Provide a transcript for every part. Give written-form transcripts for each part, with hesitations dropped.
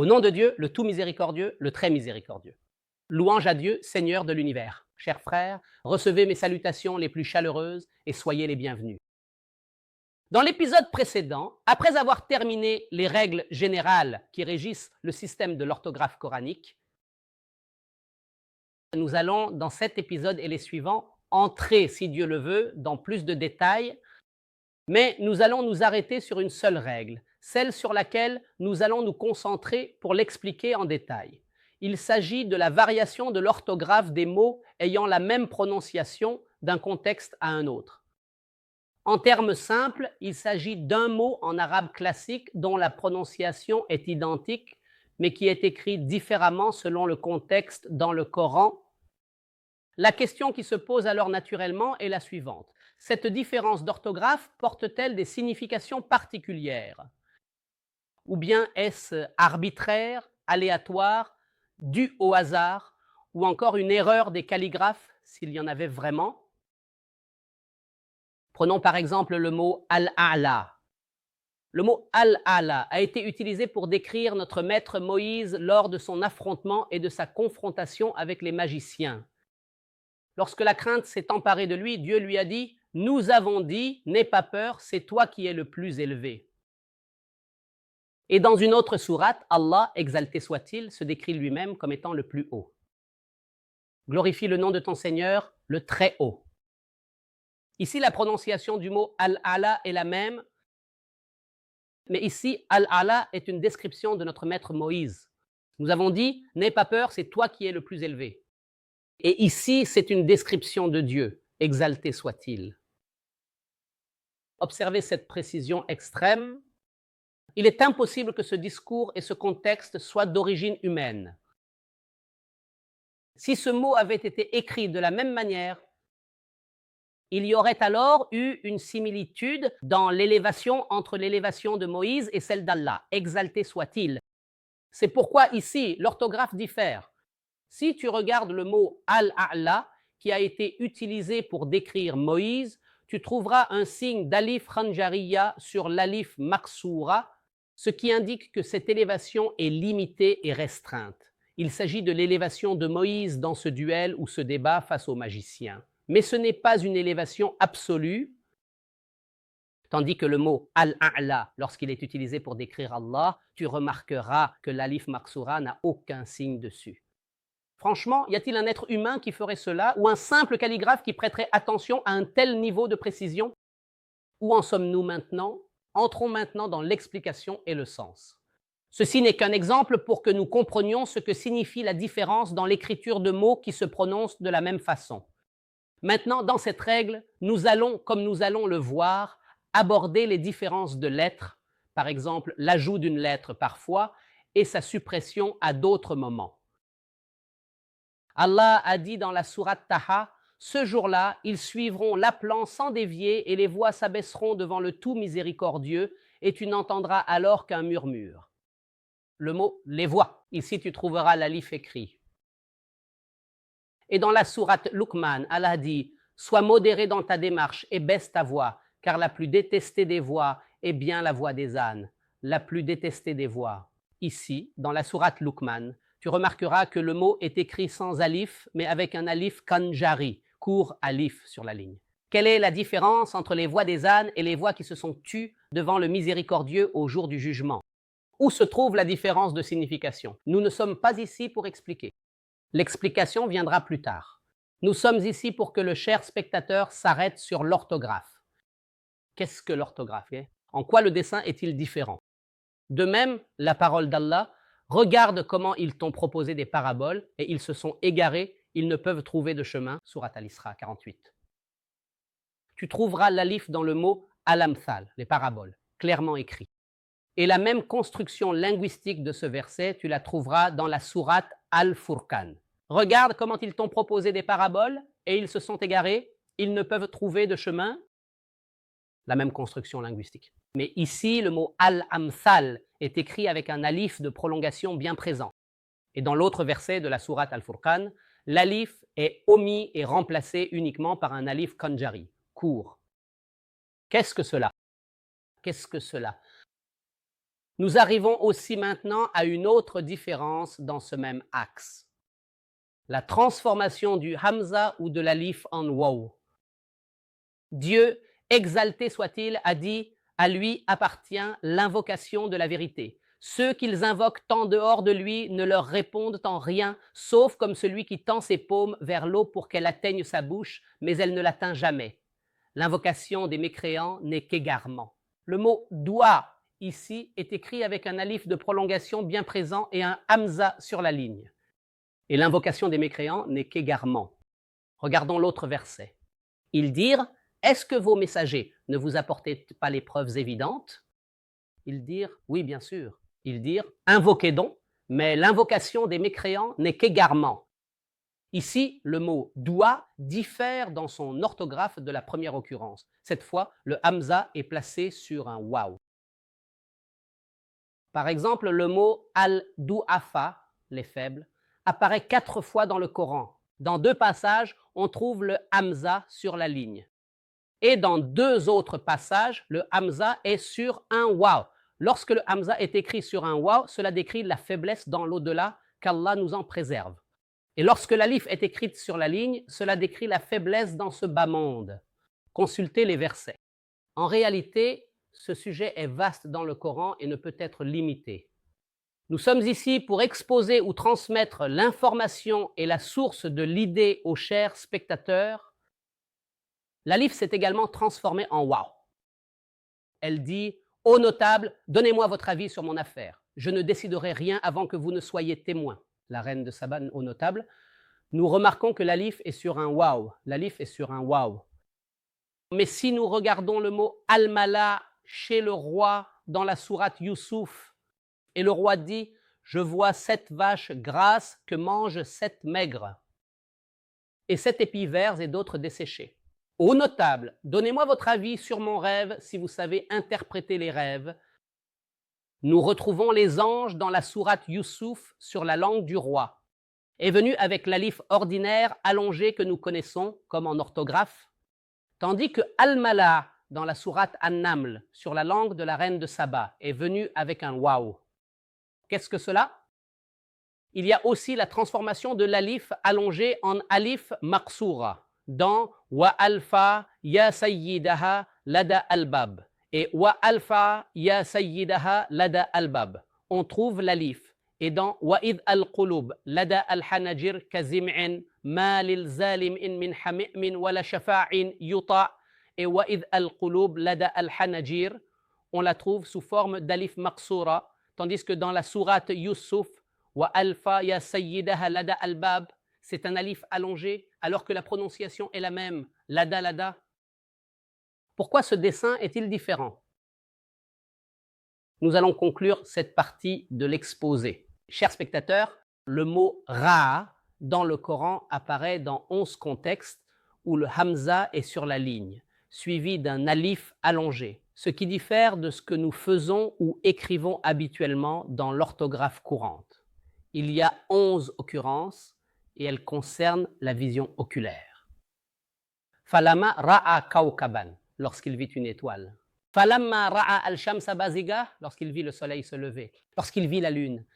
Au nom de Dieu, le tout miséricordieux, le très miséricordieux. Louange à Dieu, Seigneur de l'univers. Chers frères, recevez mes salutations les plus chaleureuses et soyez les bienvenus. Dans l'épisode précédent, après avoir terminé les règles générales qui régissent le système de l'orthographe coranique, nous allons, dans cet épisode et les suivants, entrer, si Dieu le veut, dans plus de détails, mais nous allons nous arrêter sur une seule règle, celle sur laquelle nous allons nous concentrer pour l'expliquer en détail. Il s'agit de la variation de l'orthographe des mots ayant la même prononciation d'un contexte à un autre. En termes simples, il s'agit d'un mot en arabe classique dont la prononciation est identique, mais qui est écrit différemment selon le contexte dans le Coran. La question qui se pose alors naturellement est la suivante. Cette différence d'orthographe porte-t-elle des significations particulières? Ou bien est-ce arbitraire, aléatoire, dû au hasard, ou encore une erreur des calligraphes, s'il y en avait vraiment? Prenons par exemple le mot Al-A'la. Le mot Al-A'la a été utilisé pour décrire notre maître Moïse lors de son affrontement et de sa confrontation avec les magiciens. Lorsque la crainte s'est emparée de lui, Dieu lui a dit « Nous avons dit, n'aie pas peur, c'est toi qui es le plus élevé ». Et dans une autre sourate, Allah, exalté soit-il, se décrit lui-même comme étant le plus haut. Glorifie le nom de ton Seigneur, le très haut. Ici, la prononciation du mot Al-A'la est la même, mais ici, Al-A'la est une description de notre maître Moïse. Nous avons dit, n'aie pas peur, c'est toi qui es le plus élevé. Et ici, c'est une description de Dieu, exalté soit-il. Observez cette précision extrême. Il est impossible que ce discours et ce contexte soient d'origine humaine. Si ce mot avait été écrit de la même manière, il y aurait alors eu une similitude dans l'élévation entre l'élévation de Moïse et celle d'Allah, exalté soit-il. C'est pourquoi ici, l'orthographe diffère. Si tu regardes le mot Al-A'la, qui a été utilisé pour décrire Moïse, tu trouveras un signe d'alif khanjariya sur l'alif maksoura, ce qui indique que cette élévation est limitée et restreinte. Il s'agit de l'élévation de Moïse dans ce duel ou ce débat face aux magiciens. Mais ce n'est pas une élévation absolue, tandis que le mot Al-A'la, lorsqu'il est utilisé pour décrire Allah, tu remarqueras que l'alif maksoura n'a aucun signe dessus. Franchement, y a-t-il un être humain qui ferait cela, ou un simple calligraphe qui prêterait attention à un tel niveau de précision? Où en sommes-nous maintenant? Entrons maintenant dans l'explication et le sens. Ceci n'est qu'un exemple pour que nous comprenions ce que signifie la différence dans l'écriture de mots qui se prononcent de la même façon. Maintenant, dans cette règle, nous allons, comme nous allons le voir, aborder les différences de lettres, par exemple l'ajout d'une lettre parfois et sa suppression à d'autres moments. Allah a dit dans la sourate Taha, « Ce jour-là, ils suivront l'appelant sans dévier et les voix s'abaisseront devant le tout miséricordieux et tu n'entendras alors qu'un murmure. » Le mot « les voix », ici tu trouveras l'alif écrit. Et dans la sourate Luqman, Allah dit « Sois modéré dans ta démarche et baisse ta voix, car la plus détestée des voix est bien la voix des ânes, la plus détestée des voix. » Ici, dans la sourate Luqman, tu remarqueras que le mot est écrit sans alif, mais avec un alif kanjari, court alif sur la ligne. Quelle est la différence entre les voix des ânes et les voix qui se sont tues devant le miséricordieux au jour du jugement? Où se trouve la différence de signification? Nous ne sommes pas ici pour expliquer. L'explication viendra plus tard. Nous sommes ici pour que le cher spectateur s'arrête sur l'orthographe. Qu'est-ce que l'orthographe? En quoi le dessin est-il différent? De même, la parole d'Allah, regarde comment ils t'ont proposé des paraboles et ils se sont égarés, ils ne peuvent trouver de chemin. Sourate Al-Isra 48. Tu trouveras l'alif dans le mot al-amthal, les paraboles, clairement écrit. Et la même construction linguistique de ce verset, tu la trouveras dans la sourate Al-Furqan. Regarde comment ils t'ont proposé des paraboles et ils se sont égarés, ils ne peuvent trouver de chemin. La même construction linguistique. Mais ici, le mot al-amthal est écrit avec un alif de prolongation bien présent. Et dans l'autre verset de la sourate Al-Furqan, l'alif est omis et remplacé uniquement par un alif kanjari, court. Qu'est-ce que cela? Qu'est-ce que cela? Nous arrivons aussi maintenant à une autre différence dans ce même axe. La transformation du hamza ou de l'alif en waw. Dieu, exalté soit-il, a dit « À lui appartient l'invocation de la vérité. Ceux qu'ils invoquent en dehors de lui ne leur répondent en rien, sauf comme celui qui tend ses paumes vers l'eau pour qu'elle atteigne sa bouche, mais elle ne l'atteint jamais. L'invocation des mécréants n'est qu'égarement. » Le mot « doua » ici est écrit avec un alif de prolongation bien présent et un hamza sur la ligne. Et l'invocation des mécréants n'est qu'égarement. Regardons l'autre verset. Ils dirent « Est-ce que vos messagers ne vous apportaient pas les preuves évidentes ?» Ils dirent « Oui, bien sûr. » Ils dirent « Invoquez donc, mais l'invocation des mécréants n'est qu'égarement. » Ici, le mot « doua » diffère dans son orthographe de la première occurrence. Cette fois, le hamza est placé sur un waw. Par exemple, le mot « al-du'afa », les faibles, apparaît 4 fois dans le Coran. Dans 2 passages, on trouve le hamza sur la ligne. Et dans 2 autres passages, le hamza est sur un waw. Lorsque le hamza est écrit sur un waw, cela décrit la faiblesse dans l'au-delà, qu'Allah nous en préserve. Et lorsque l'alif est écrite sur la ligne, cela décrit la faiblesse dans ce bas monde. Consultez les versets. En réalité, ce sujet est vaste dans le Coran et ne peut être limité. Nous sommes ici pour exposer ou transmettre l'information et la source de l'idée aux chers spectateurs. L'alif s'est également transformée en waw. Elle dit « Ô notable, donnez-moi votre avis sur mon affaire. Je ne déciderai rien avant que vous ne soyez témoin. » La reine de Saba, ô notable. Nous remarquons que l'alif est sur un waw. L'alif est sur un waw. Mais si nous regardons le mot « al-mala » chez le roi dans la sourate Youssouf, et le roi dit « Je vois 7 vaches grasses que mangent 7 maigres, et 7 épis verts et d'autres desséchés. Ô notable, donnez-moi votre avis sur mon rêve si vous savez interpréter les rêves. » Nous retrouvons les anges dans la sourate Youssouf sur la langue du roi, est venu avec l'alif ordinaire allongé que nous connaissons comme en orthographe, tandis que Al-Mala dans la sourate An-Naml sur la langue de la reine de Saba est venu avec un waw. Qu'est-ce que cela? Il y a aussi la transformation de l'alif allongé en alif maqsoura dans Wa alfa ya sayyidaha lada albab et Wa alfa ya sayyidaha lada albab. On trouve l'alif. Et dans Wa id al-qulub lada al-hanajir kazim'in ma lil zalim'in min hami'min wala shafa'in yuta' et Wa id al-qulub lada al-hanajir, on la trouve sous forme d'alif maqsoura, tandis que dans la sourate Youssouf, Wa alfa ya sayyidaha lada albab, c'est un alif allongé, alors que la prononciation est la même, lada lada. Pourquoi ce dessin est-il différent? Nous allons conclure cette partie de l'exposé. Chers spectateurs, le mot ra'a dans le Coran apparaît dans 11 contextes où le hamza est sur la ligne, suivi d'un alif allongé, ce qui diffère de ce que nous faisons ou écrivons habituellement dans l'orthographe courante. Il y a 11 occurrences et elles concernent la vision oculaire. Falama ra'a kawkaban, lorsqu'il vit une étoile. Falamma ra'a al-shamsa baziga, lorsqu'il vit le soleil se lever. Lorsqu'il vit la lune.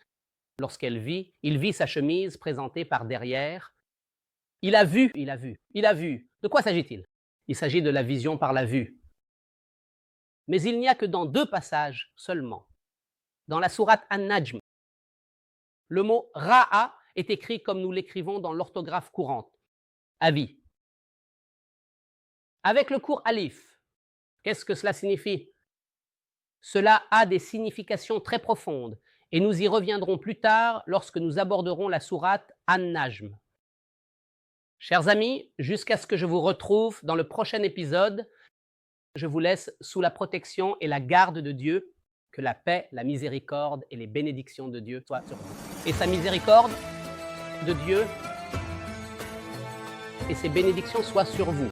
Lorsqu'elle vit, il vit sa chemise présentée par derrière. Il a vu, il a vu, il a vu. De quoi s'agit-il? Il s'agit de la vision par la vue. Mais il n'y a que dans 2 passages seulement. Dans la sourate An-Najm, le mot ra'a est écrit comme nous l'écrivons dans l'orthographe courante. Avis. Avec le court alif, qu'est-ce que cela signifie? Cela a des significations très profondes et nous y reviendrons plus tard lorsque nous aborderons la sourate An-Najm. Chers amis, jusqu'à ce que je vous retrouve dans le prochain épisode, je vous laisse sous la protection et la garde de Dieu. Que la paix, la miséricorde et les bénédictions de Dieu soient sur vous. Et sa miséricorde de Dieu et ses bénédictions soient sur vous.